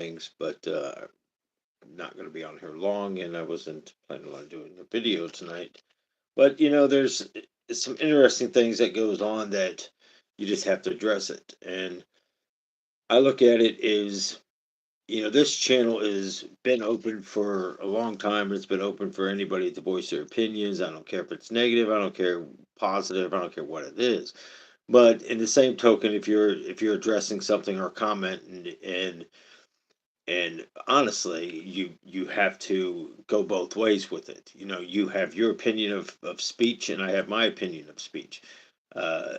things, but I'm not going to be on here long, and I wasn't planning on doing a video tonight. But there's some interesting things that goes on that you just have to address it. And I look at it as this channel has been open for a long time. It's been open for anybody to voice their opinions. I don't care if it's negative. I don't care positive. I don't care what it is. But in the same token, if you're addressing something or comment and honestly, you have to go both ways with it. You have your opinion of speech, and I have my opinion of speech. Uh,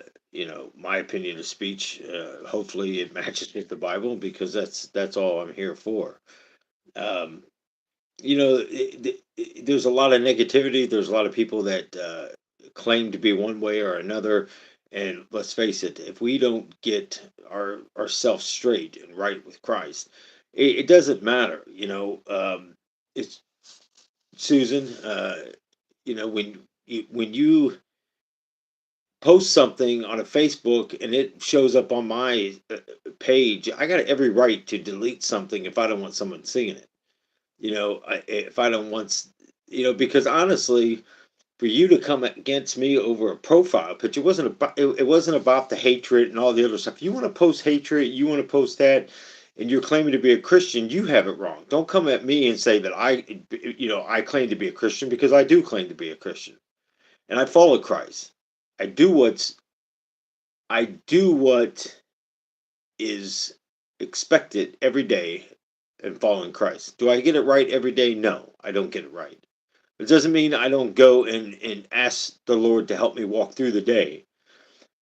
my opinion of speech. Hopefully, it matches with the Bible because that's all I'm here for. Um, there's a lot of negativity. There's a lot of people that claim to be one way or another. And let's face it, if we don't get ourselves straight and right with Christ, it doesn't matter. It's Susan. When you post something on a Facebook and it shows up on my page, I got every right to delete something if I don't want someone seeing it. If I don't want, because honestly, for you to come against me over a profile picture, it wasn't about the hatred and all the other stuff. You want to post hatred, you want to post that, and you're claiming to be a Christian, you have it wrong. Don't come at me and say that I claim to be a Christian, because I do claim to be a Christian, and I follow Christ. I do what's I do what is expected every day in following Christ. Do I get it right every day? No, I don't get it right. It doesn't mean I don't go and ask the Lord to help me walk through the day.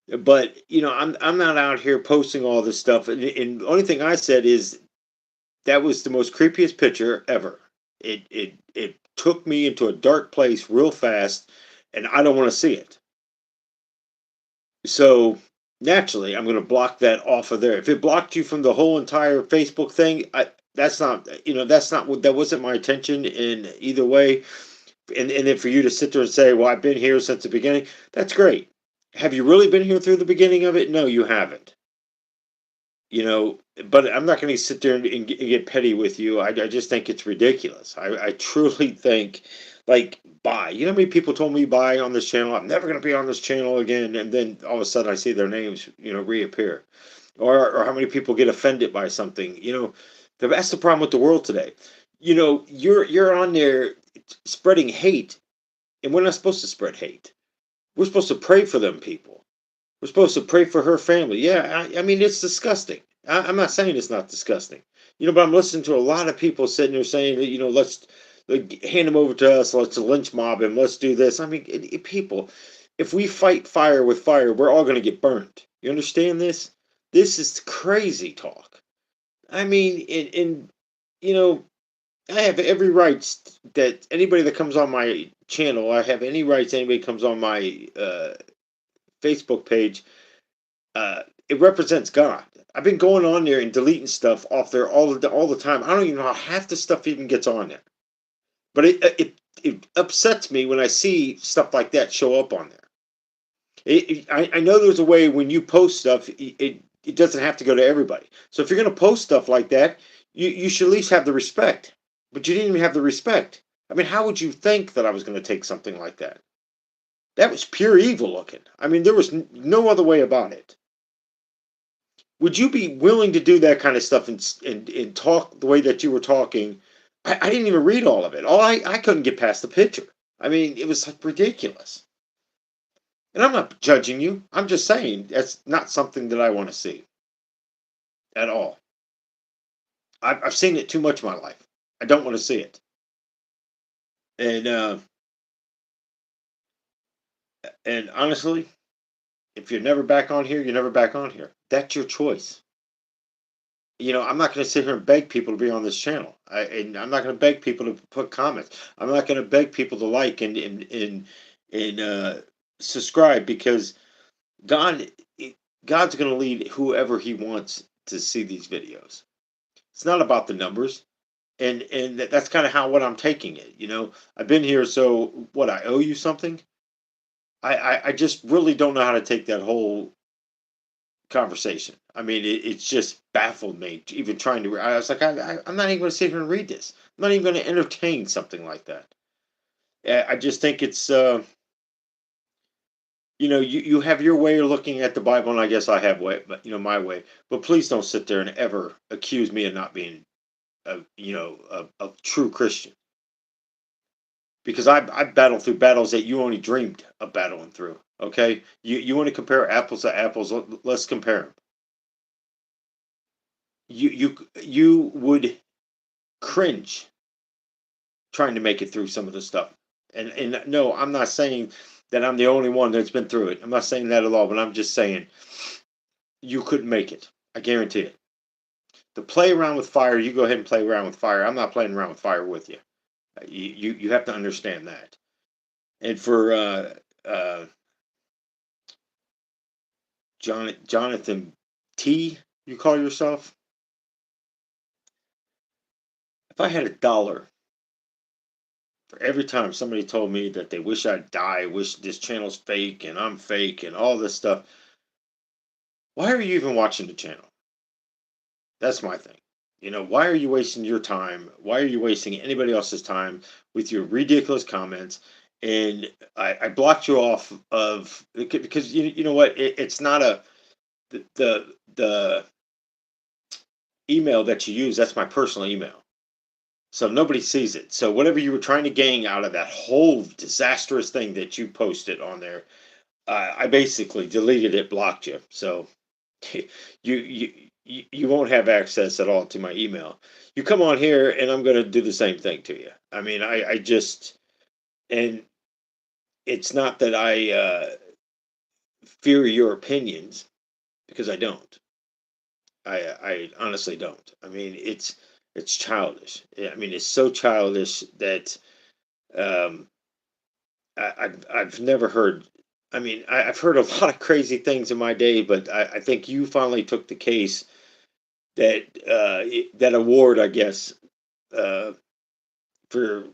But I'm not out here posting all this stuff. And the only thing I said is that was the most creepiest picture ever. It took me into a dark place real fast, and I don't want to see it. So naturally, I'm going to block that off of there. If it blocked you from the whole entire Facebook thing, that wasn't my intention in either way. And then for you to sit there and say, "Well, I've been here since the beginning," that's great. Have you really been here through the beginning of it? No, you haven't. But I'm not going to sit there and get petty with you. I just think it's ridiculous. I truly think, like, bye. You know how many people told me bye on this channel? I'm never going to be on this channel again. And then all of a sudden I see their names, reappear. Or how many people get offended by something. That's the problem with the world today. You're on there spreading hate, and we're not supposed to spread hate. We're supposed to pray for them people. We're supposed to pray for her family. Yeah, I mean, it's disgusting. I'm not saying it's not disgusting. But I'm listening to a lot of people sitting there saying that, let's hand him over to us. Let's lynch mob him. Let's do this. I mean, people, if we fight fire with fire, we're all going to get burned. You understand this? This is crazy talk. I mean, you know, I have every rights that anybody that comes on my channel, I have any rights anybody comes on my Facebook page. It represents God. I've been going on there and deleting stuff off there all the time. I don't even know how half the stuff even gets on there. But it upsets me when I see stuff like that show up on there. I know there's a way when you post stuff, it doesn't have to go to everybody. So if you're going to post stuff like that, you should at least have the respect. But you didn't even have the respect. I mean, how would you think that I was going to take something like that? That was pure evil looking. I mean, there was no other way about it. Would you be willing to do that kind of stuff and talk the way that you were talking? I didn't even read all of it. I couldn't get past the picture. I mean, it was ridiculous. And I'm not judging you. I'm just saying that's not something that I want to see at all. I've seen it too much in my life. I don't want to see it. And honestly, if you're never back on here, you're never back on here. That's your choice. I'm not going to sit here and beg people to be on this channel. And I'm not going to beg people to put comments. I'm not going to beg people to like and subscribe, because God, God's going to lead whoever He wants to see these videos. It's not about the numbers, and that's kind of what I'm taking it. I've been here, so what? I owe you something. I just really don't know how to take that whole conversation. I mean, it's just baffled me even trying to. I was like, I'm not even going to sit here and read this. I'm not even going to entertain something like that. I just think it's, you have your way of looking at the Bible, and I guess I have way, but my way. But please don't sit there and ever accuse me of not being a true Christian, because I've battled through battles that you only dreamed of battling through. Okay, you want to compare apples to apples? Let's compare them. You would cringe trying to make it through some of the stuff. And no, I'm not saying that I'm the only one that's been through it. I'm not saying that at all, but I'm just saying you couldn't make it. I guarantee it. To play around with fire, you go ahead and play around with fire. I'm not playing around with fire with you. You have to understand that. And for uh, Jonathan T, you call yourself? If I had $1 for every time somebody told me that they wish I'd die, wish this channel's fake and I'm fake and all this stuff, why are you even watching the channel? That's my thing. Why are you wasting your time? Why are you wasting anybody else's time with your ridiculous comments? And I blocked you off of, because you know what? It's not the email that you use. That's my personal email. So nobody sees it. So whatever you were trying to gain out of that whole disastrous thing that you posted on there, I basically deleted it, blocked you. So you won't have access at all to my email. You come on here, and I'm going to do the same thing to you. I mean, I just, and it's not that I fear your opinions, because I don't. I honestly don't. I mean, it's childish. I mean, it's so childish that um, I've never heard. I mean, I've heard a lot of crazy things in my day, but I think you finally took the case that that award, I guess, uh, for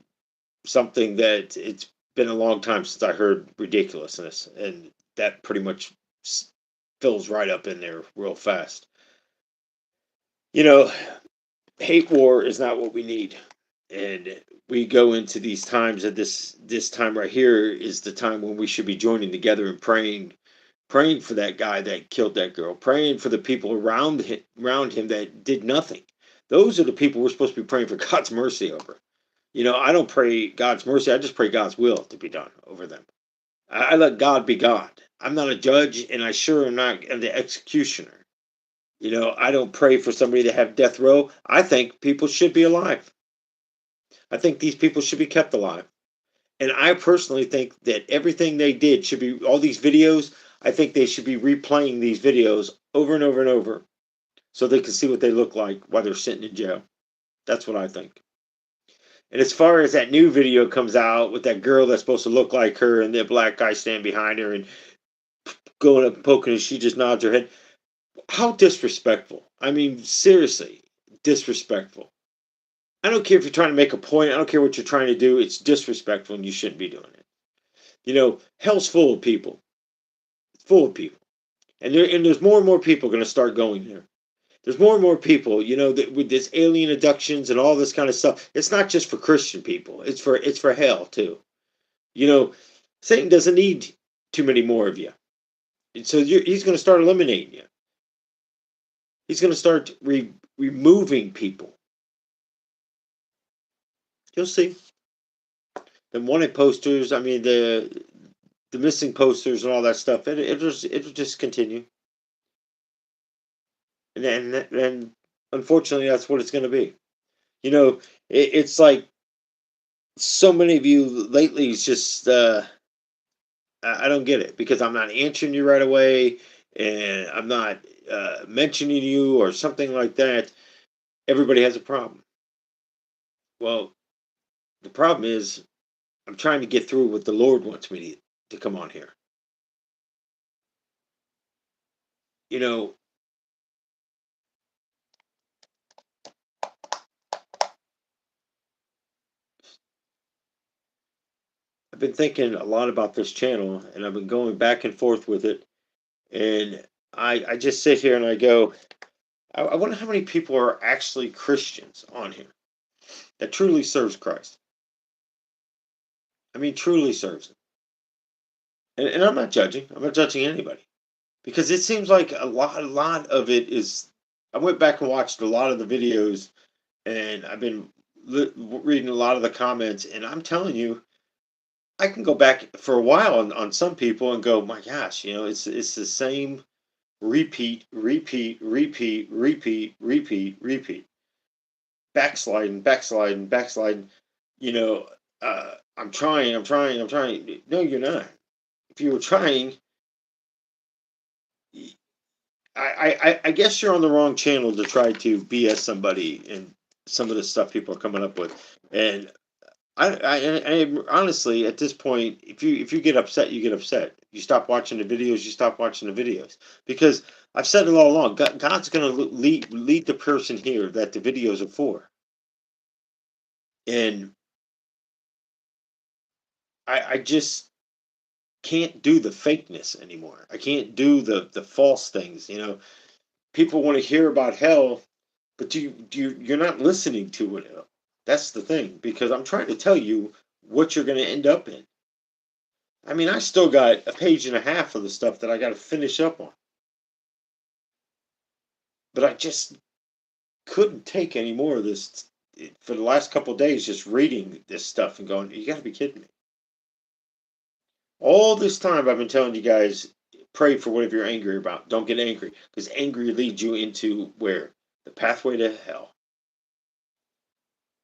something that it's been a long time since I heard ridiculousness, and that pretty much fills right up in there real fast. You know, hate war is not what we need, and we go into these times, and this time right here is the time when we should be joining together and praying for that guy that killed that girl, praying for the people around him that did nothing. Those are the people we're supposed to be praying for God's mercy over. I don't pray God's mercy. I just pray God's will to be done over them. I let God be God. I'm not a judge, and I sure am not the executioner. I don't pray for somebody to have death row. I think people should be alive. I think these people should be kept alive. And I personally think that everything they did should be, all these videos, I think they should be replaying these videos over and over and over so they can see what they look like while they're sitting in jail. That's what I think. And as far as that new video comes out with that girl that's supposed to look like her and the black guy stand behind her and going up and poking and she just nods her head, how disrespectful. I mean, seriously, disrespectful. I don't care if you're trying to make a point. I don't care what you're trying to do. It's disrespectful and you shouldn't be doing it. Hell's full of people. It's full of people. And there's more and more people going to start going there. There's more and more people, that with this alien abductions and all this kind of stuff. It's not just for Christian people. It's for hell too. Satan doesn't need too many more of you. And so he's going to start eliminating you. He's going to start removing people. You'll see. The wanted posters. I mean, the missing posters and all that stuff. It'll just continue. And unfortunately, that's what it's going to be. It's like so many of you lately. It's just I don't get it, because I'm not answering you right away, and I'm not mentioning you or something like that. Everybody has a problem. Well, the problem is I'm trying to get through what the Lord wants me to come on here. You know, I've been thinking a lot about this channel, and I've been going back and forth with it, and I just sit here and I go, I wonder how many people are actually Christians on here that truly serves Christ. I mean, truly serves him. And I'm not judging. I'm not judging anybody because it seems like a lot of it is. I went back and watched a lot of the videos, and I've been reading a lot of the comments, and I'm telling you, I can go back for a while on some people and go, my gosh, it's the same repeat, repeat, repeat, repeat, repeat, repeat, backsliding, backsliding, backsliding. You know, I'm trying, I'm trying, I'm trying. No, you're not. If you were trying, I guess you're on the wrong channel to try to BS somebody and some of the stuff people are coming up with. And I honestly, at this point, if you get upset, you get upset. You stop watching the videos. You stop watching the videos because I've said it all along. God's going to lead the person here that the videos are for, and I just can't do the fakeness anymore. I can't do the false things. People want to hear about hell, but you're not listening to it. That's the thing because I'm trying to tell you what you're going to end up in. I mean, I still got a page and a half of the stuff that I got to finish up on. But I just couldn't take any more of this for the last couple of days, just reading this stuff and going, you got to be kidding me. All this time I've been telling you guys, pray for whatever you're angry about. Don't get angry because angry leads you into where? The pathway to hell.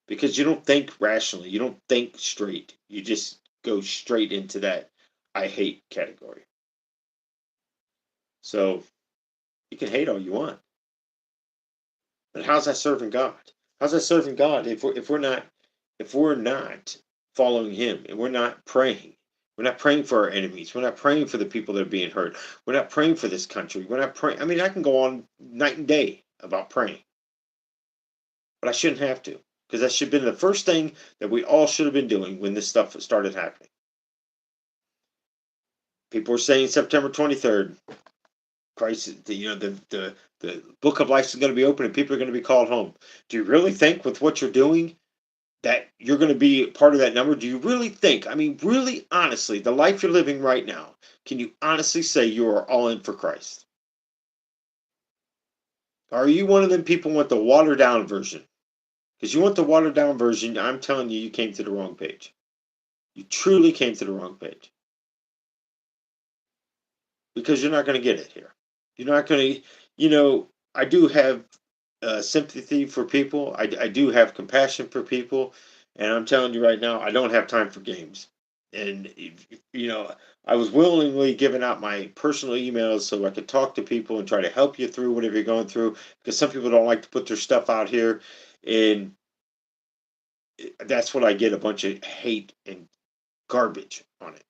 Because you don't think rationally, you don't think straight. You just go straight into that I hate category. So you can hate all you want. But how's that serving God? How's that serving God if we're not following Him and we're not praying? We're not praying for our enemies. We're not praying for the people that are being hurt. We're not praying for this country. We're not praying. I mean, I can go on night and day about praying, but I shouldn't have to because that should have been the first thing that we all should have been doing when this stuff started happening. People were saying September 23rd, Christ, the book of life is going to be open and people are going to be called home. Do you really think with what you're doing that you're going to be part of that number? Do you really think, I mean, really honestly, the life you're living right now, can you honestly say you are all in for Christ? Are you one of them people who want the watered down version? Because you want the watered down version, I'm telling you, you came to the wrong page. You truly came to the wrong page. Because you're not going to get it here. You're not going to, I do have sympathy for people. I do have compassion for people. And I'm telling you right now, I don't have time for games. And, I was willingly giving out my personal emails so I could talk to people and try to help you through whatever you're going through. Because some people don't like to put their stuff out here. And that's what I get, a bunch of hate and garbage on it.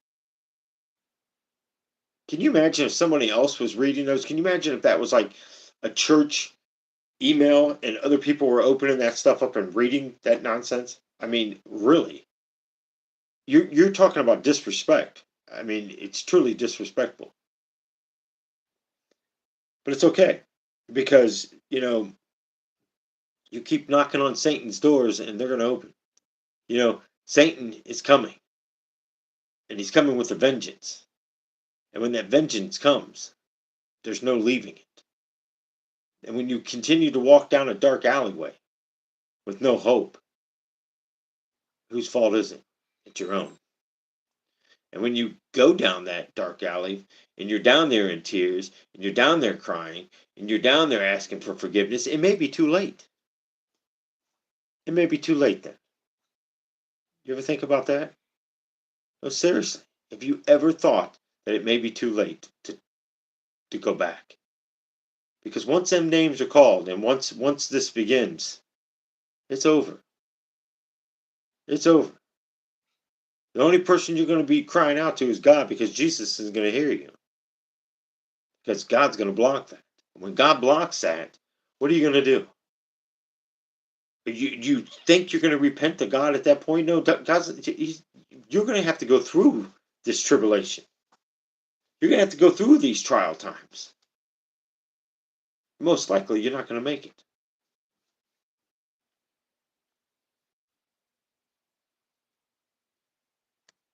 Can you imagine if somebody else was reading those? Can you imagine if that was like a church email and other people were opening that stuff up and reading that nonsense? I mean, really? You're talking about disrespect. I mean, it's truly disrespectful. But it's okay because, you keep knocking on Satan's doors and they're going to open. Satan is coming and he's coming with a vengeance. And when that vengeance comes, there's no leaving it. And when you continue to walk down a dark alleyway with no hope, whose fault is it? It's your own. And when you go down that dark alley and you're down there in tears and you're down there crying and you're down there asking for forgiveness, it may be too late. It may be too late then. You ever think about that? No, seriously. Have you ever thought that it may be too late to go back? Because once them names are called and once this begins, it's over. It's over. The only person you're going to be crying out to is God because Jesus isn't going to hear you. Because God's going to block that. When God blocks that, what are you going to do? You think you're going to repent to God at that point? No, you're going to have to go through this tribulation. You're going to have to go through these trial times. most likely you're not going to make it.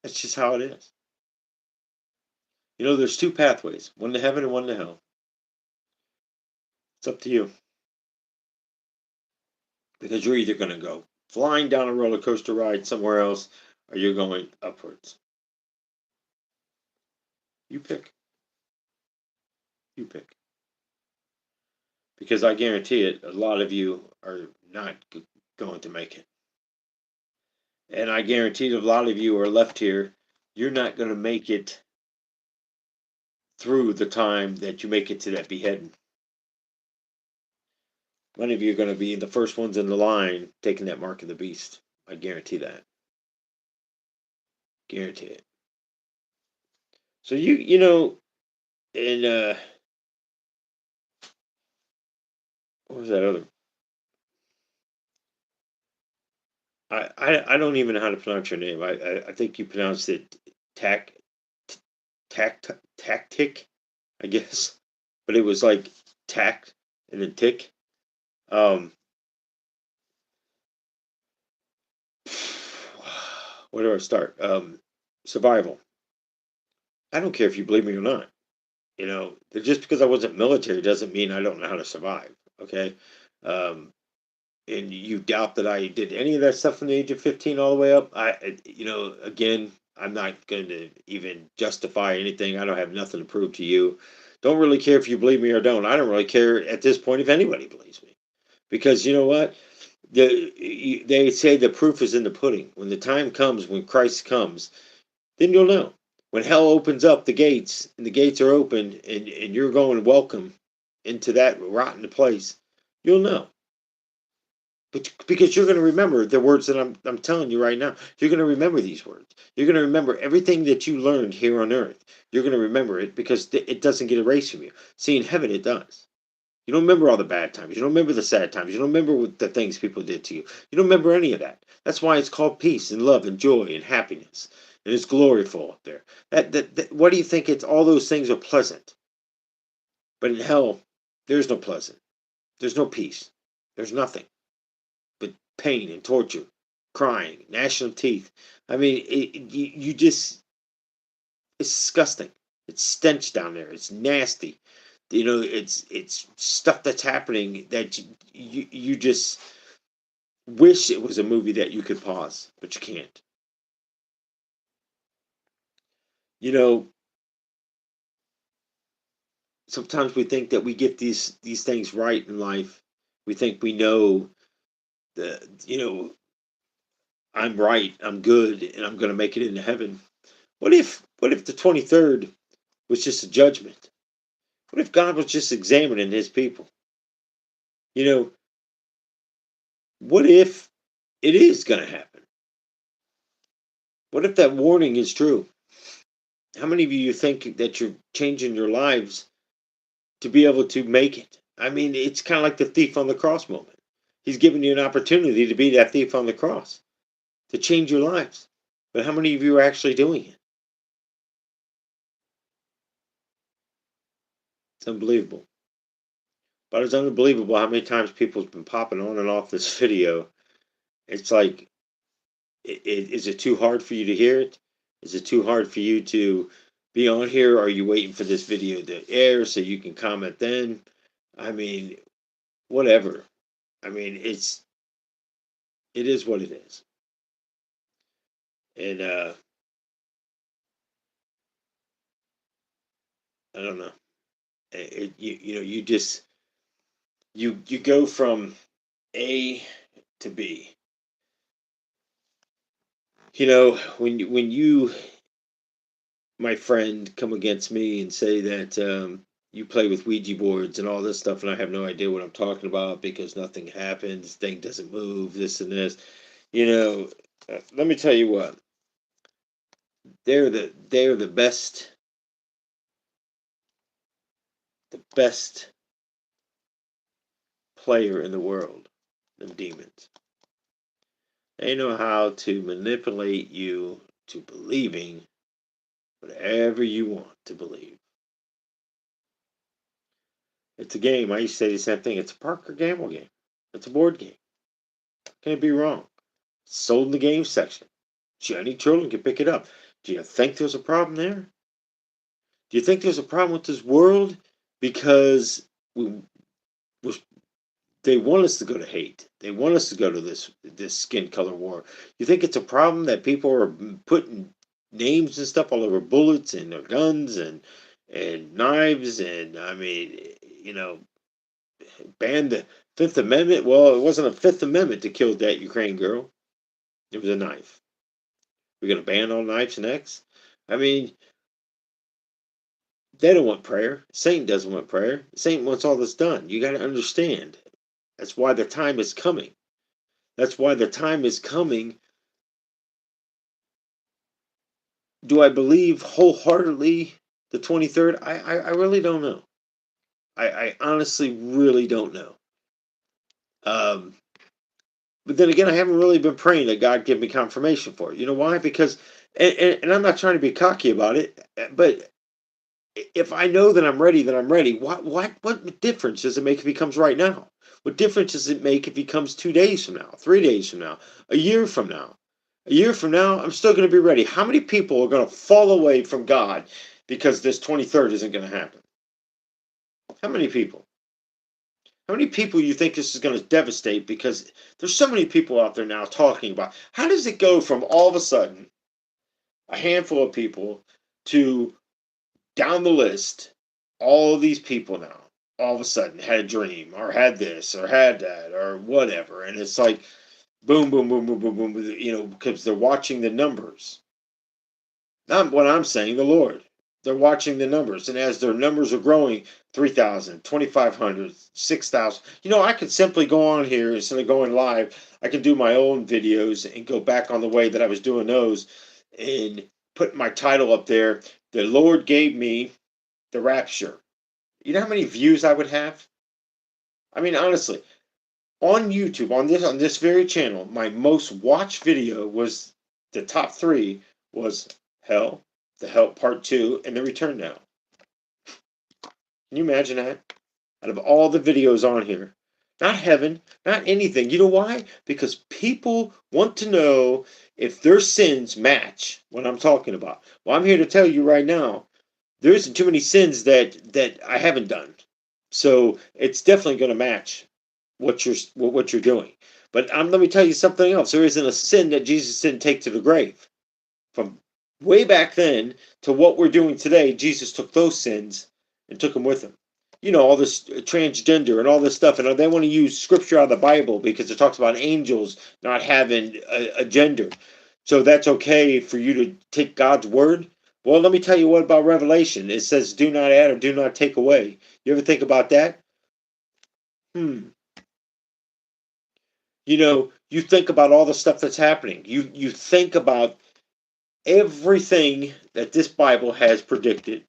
That's just how it is. There's two pathways, one to heaven and one to hell. It's up to you. Because you're either going to go flying down a roller coaster ride somewhere else or you're going upwards. You pick. You pick. Because I guarantee it, a lot of you are not going to make it. And I guarantee a lot of you are left here, you're not going to make it through the time that you make it to that beheading. Many of you are going to be the first ones in the line taking that mark of the beast. I guarantee that. Guarantee it. So and what was that other? I don't even know how to pronounce your name. I think you pronounced it tac tactic, I guess, but it was like tact and then tick. Um, where do I start? Survival. I don't care if you believe me or not. Just because I wasn't military doesn't mean I don't know how to survive. Okay. Um, and you doubt that I did any of that stuff from the age of 15 all the way up. Again, I'm not going to even justify anything. I don't have nothing to prove to you. Don't really care if you believe me or don't. I don't really care at this point if anybody believes me. Because you know what? They say the proof is in the pudding. When the time comes, when Christ comes, then you'll know. When hell opens up the gates and the gates are open and you're going welcome into that rotten place, you'll know. But because you're going to remember the words that I'm telling you right now. You're going to remember these words. You're going to remember everything that you learned here on earth. You're going to remember it because it doesn't get erased from you. See, in heaven, it does. You don't remember all the bad times. You don't remember the sad times. You don't remember the things people did to you. You don't remember any of that. That's why it's called peace and love and joy and happiness. And it's gloriful up there. What do you think? It's all those things are pleasant. But in hell, there's no pleasant. There's no peace. There's nothing but pain and torture, crying, gnashing of teeth. I mean, you just, it's disgusting. It's stench down there. It's nasty. It's stuff that's happening that you just wish it was a movie that you could pause, but you can't. You know, sometimes we think that we get these things right in life. We think we know the I'm right, I'm good, and I'm going to make it into heaven. What if the 23rd was just a judgment? What if God was just examining his people? You know, what if it is going to happen? What if that warning is true? How many of you think that you're changing your lives to be able to make it? I mean, it's kind of like the thief on the cross moment. He's giving you an opportunity to be that thief on the cross, to change your lives. But how many of you are actually doing it? It's unbelievable. But it's unbelievable how many times people's been popping on and off this video. It's like, is it too hard for you to hear it? Is it too hard for you to be on here? Or are you waiting for this video to air so you can comment then? I mean, whatever. I mean, it is what it is. And I don't know. You just you go from A to B. When you, my friend, come against me and say that you play with Ouija boards and all this stuff, and I have no idea what I'm talking about because nothing happens, thing doesn't move, this and this. Let me tell you what. They're the best player in the world. Them demons. They know how to manipulate you to believing whatever you want to believe. It's a game. I used to say the same thing. It's a Parker gamble game. It's a board game. Can it be wrong? Sold in the game section. Any children can pick it up. Do you think there's a problem there? Do you think there's a problem with this world? Because we they want us to go to hate. They want us to go to this skin color war. You think it's a problem that people are putting names and stuff all over bullets and their guns and knives and I mean, ban the Fifth Amendment? Well, it wasn't a Fifth Amendment to kill that Ukraine girl. It was a knife. We're gonna ban all knives next. I mean, they don't want prayer. Satan doesn't want prayer. Satan wants all this done. You got to understand. That's why the time is coming. That's why the time is coming. Do I believe wholeheartedly the 23rd? I really don't know. I honestly really don't know. Um, but then again, I haven't really been praying that God give me confirmation for it. You know why? Because, and I'm not trying to be cocky about it, but if I know that I'm ready, then I'm ready. What difference does it make if he comes right now? What difference does it make if he comes 2 days from now, 3 days from now, a year from now? A year from now, I'm still going to be ready. How many people are going to fall away from God because this 23rd isn't going to happen? How many people? How many people you think this is going to devastate? Because there's so many people out there now talking about how does it go from all of a sudden a handful of people to down the list, all of these people now all of a sudden had a dream or had this or had that or whatever. And it's like boom, boom, boom, boom, boom, boom, because they're watching the numbers. Not what I'm saying, the Lord. They're watching the numbers. And as their numbers are growing, 3,000, 2,500, 6,000. I could simply go on here instead of going live. I can do my own videos and go back on the way that I was doing those and put my title up there. The Lord gave me the rapture. You know how many views I would have? I mean, honestly, on YouTube, on this very channel, my most watched video was the top three was Hell, the Hell Part 2, and the Return Now. Can you imagine that? Out of all the videos on here. Not heaven, not anything. You know why? Because people want to know if their sins match what I'm talking about. Well, I'm here to tell you right now, there isn't too many sins that I haven't done. So it's definitely going to match what you're doing. But let me tell you something else. There isn't a sin that Jesus didn't take to the grave. From way back then to what we're doing today, Jesus took those sins and took them with him. All this transgender and all this stuff, and they want to use scripture out of the Bible because it talks about angels not having a gender. So that's okay for you to take God's word. Well, let me tell you what about Revelation. It says, do not add or do not take away. You ever think about that? You think about all the stuff that's happening. You think about everything that this Bible has predicted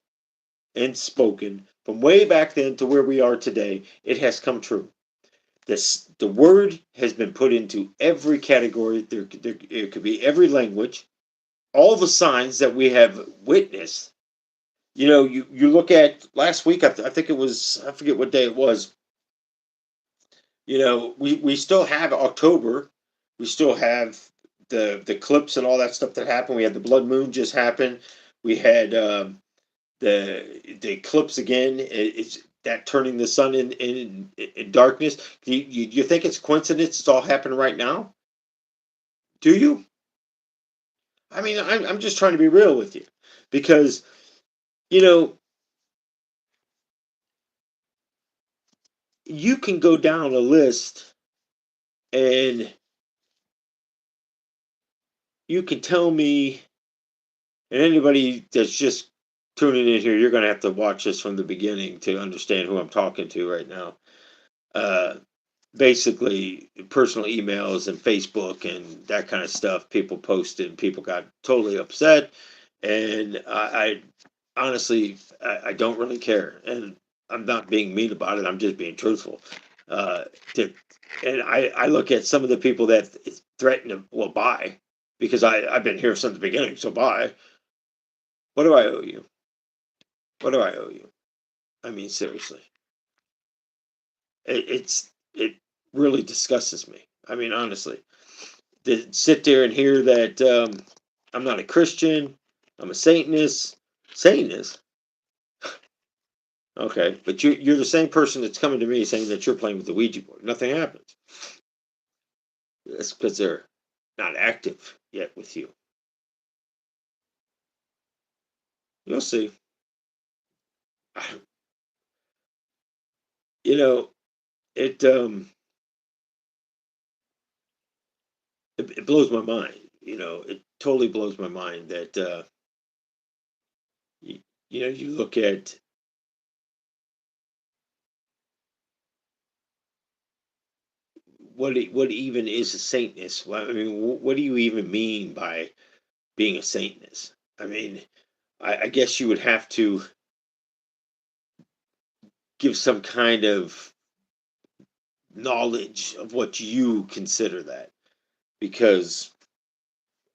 and spoken from way back then to where we are today. It has come true. The word has been put into every category. It could be every language. All the signs that we have witnessed. You look at last week. I think it was. I forget what day it was. We still have October. We still have the eclipse and all that stuff that happened. We had the blood moon just happen. We had the eclipse again. It's that turning the sun in darkness. You think it's coincidence? It's all happening right now. Do you? I mean, I'm just trying to be real with you, because you know you can go down a list and you can tell me, and anybody that's just tuning in here, you're going to have to watch this from the beginning to understand who I'm talking to right now. Uh, Basically, personal emails and Facebook and that kind of stuff, people posted, people got totally upset. And I honestly, I don't really care. And I'm not being mean about it, I'm just being truthful. Uh, to, and I look at some of the people that threaten to, well, buy, because I've been here since the beginning, so buy. What do I owe you? What do I owe you? I mean, seriously. It really disgusts me. I mean, honestly, to sit there and hear that I'm not a Christian, I'm a Satanist. Satanist? Okay, but you're the same person that's coming to me saying that you're playing with the Ouija board. Nothing happens. That's because they're not active yet with you. You'll see. You know, it it blows my mind. It totally blows my mind that you, you look at what even is a Satanist. I mean, what do you even mean by being a Satanist? I mean, I guess you would have to give some kind of knowledge of what you consider that, because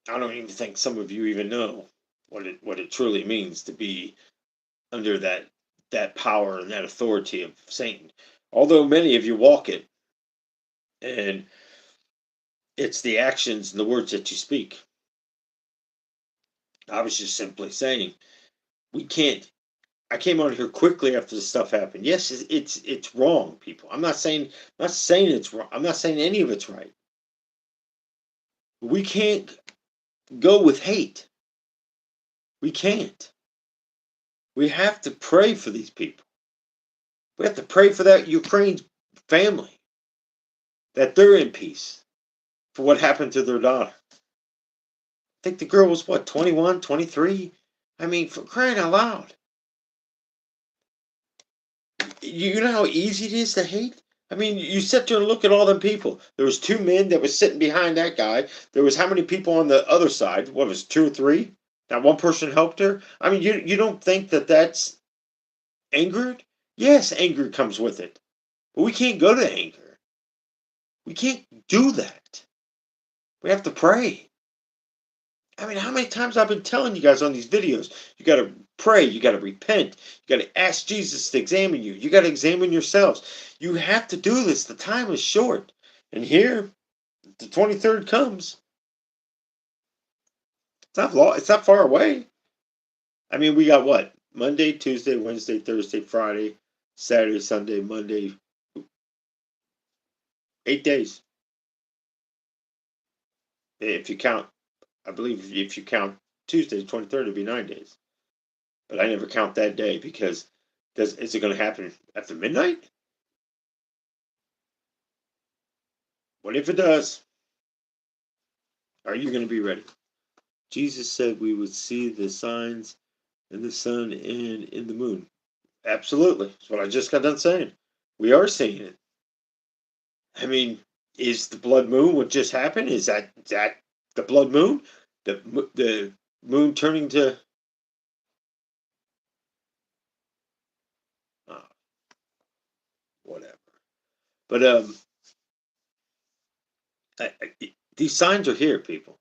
I don't even think some of you even know what it truly means to be under that power and that authority of Satan. Although many of you walk it, and it's the actions and the words that you speak. I was just simply saying we can't. I came out here quickly after the stuff happened. Yes, it's wrong, people. I'm not saying it's wrong. I'm not saying any of it's right. We can't go with hate. We can't. We have to pray for these people. We have to pray for that Ukraine family, that they're in peace for what happened to their daughter. I think the girl was what, 21, 23? I mean, for crying out loud. You know how easy it is to hate? I mean, you sit there and look at all them people. There was two men that was sitting behind that guy. There was how many people on the other side? What was it, two or three? That one person helped her. I mean, you don't think that that's angered? Yes, anger comes with it, but we can't go to anger. We can't do that. We have to pray. I mean, how many times I've been telling you guys on these videos, you got to pray, you got to repent, you got to ask Jesus to examine you. You got to examine yourselves. You have to do this. The time is short. And here, the 23rd comes. It's not long, it's not far away. I mean, we got what? Monday, Tuesday, Wednesday, Thursday, Friday, Saturday, Sunday, Monday. 8 days. If you count, I believe if you count Tuesday, the 23rd, it'd be 9 days. But I never count that day because is it going to happen after midnight? What if it does? Are you going to be ready? Jesus said we would see the signs in the sun and in the moon. Absolutely. That's what I just got done saying. We are seeing it. I mean, is the blood moon what just happened? Is that the blood moon? The moon turning to oh, whatever. But these signs are here, people.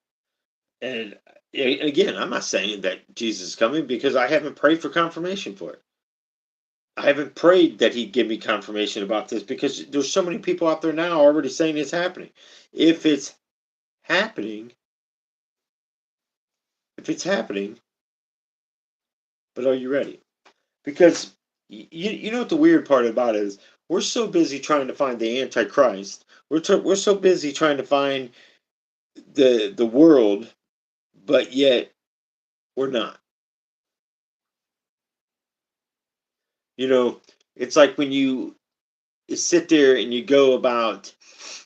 And again, I'm not saying that Jesus is coming because I haven't prayed for confirmation for it. I haven't prayed that He'd give me confirmation about this because there's so many people out there now already saying it's happening. If it's happening, if it's happening, but are you ready? Because you know what the weird part about it is? We're so busy trying to find the Antichrist. We're so busy trying to find the world, but yet we're not. You know, it's like when you sit there and you go about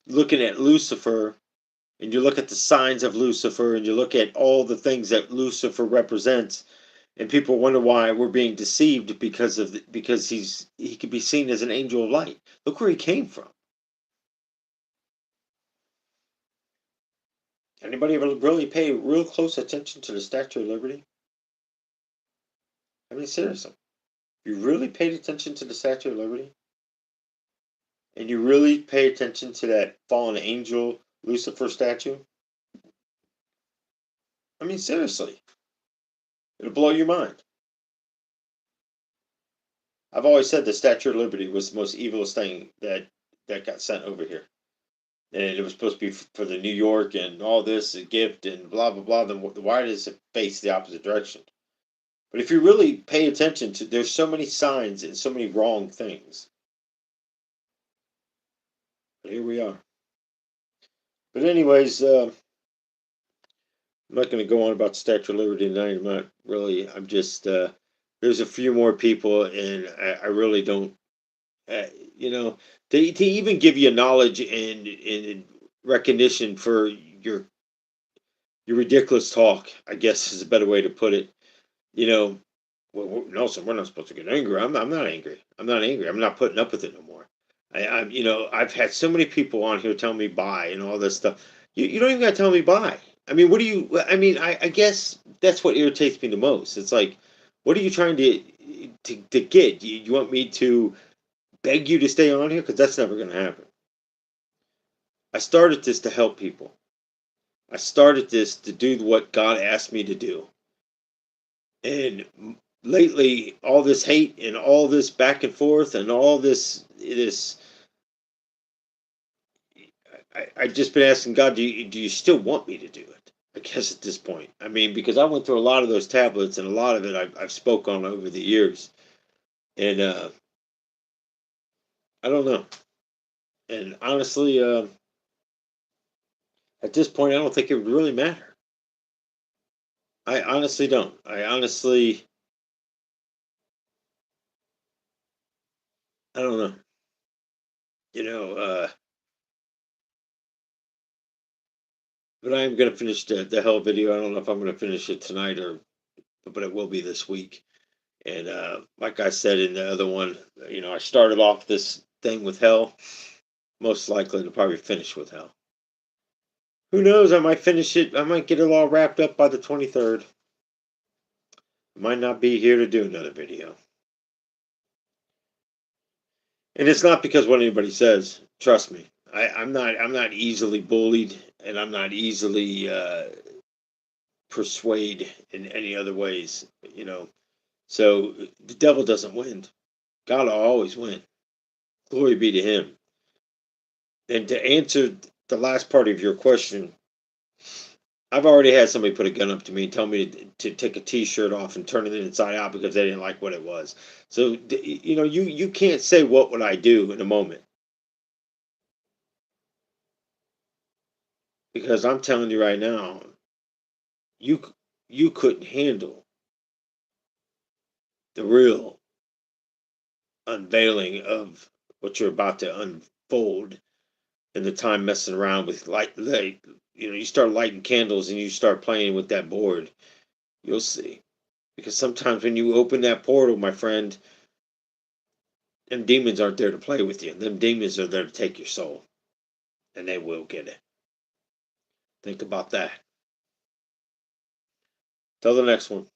looking at Lucifer and you look at the signs of Lucifer and you look at all the things that Lucifer represents, and people wonder why we're being deceived because he could be seen as an angel of light. Look where he came from. Anybody ever really pay real close attention to the Statue of Liberty? I mean, seriously, you really paid attention to the Statue of Liberty, and you really pay attention to that fallen angel Lucifer statue. I mean, seriously, it'll blow your mind. I've always said the Statue of Liberty was the most evilest thing that that got sent over here, and it was supposed to be for the New York and all this a gift and blah blah blah. Then why does it face the opposite direction? But if you really pay attention to, there's so many signs and so many wrong things. But here we are. But anyways, I'm not going to go on about Statue of Liberty tonight. I'm not really. I'm just. There's a few more people, and I really don't. Uh, you know, to even give you knowledge and recognition for your ridiculous talk, I guess is a better way to put it. You know, well, Nelson, we're not supposed to get angry. I'm not angry. I'm not angry. I'm not putting up with it no more. I'm, I've had so many people on here tell me bye and all this stuff. You don't even got to tell me bye. I mean, what do you? I mean, I guess that's what irritates me the most. It's like, what are you trying to get? You want me to beg you to stay on here? Because that's never going to happen. I started this to help people. I started this to do what God asked me to do. And lately, all this hate and all this back and forth and all this, I've just been asking God, do you still want me to do it? I guess at this point, I mean, because I went through a lot of those tablets and a lot of it I've spoke on over the years, and I don't know. And honestly, at this point, I don't think it would really matter. I honestly don't. I don't know. You know, but I am going to finish the hell video. I don't know if I'm going to finish it tonight but it will be this week. And like I said in the other one, I started off this thing with hell. Most likely to probably finish with hell. Who knows? I might finish it. I might get it all wrapped up by the 23rd. I might not be here to do another video. And it's not because what anybody says. Trust me. I'm not easily bullied, and I'm not easily persuade in any other ways. So the devil doesn't win. God will always win. Glory be to Him. And to answer the last part of your question, I've already had somebody put a gun up to me and tell me to take a T-shirt off and turn it inside out because they didn't like what it was. So you can't say what would I do in a moment, because I'm telling you right now, you you couldn't handle the real unveiling of what you're about to unfold in the time messing around with light. You start lighting candles and you start playing with that board. You'll see. Because sometimes when you open that portal, my friend, them demons aren't there to play with you. Them demons are there to take your soul. And they will get it. Think about that. Till the next one.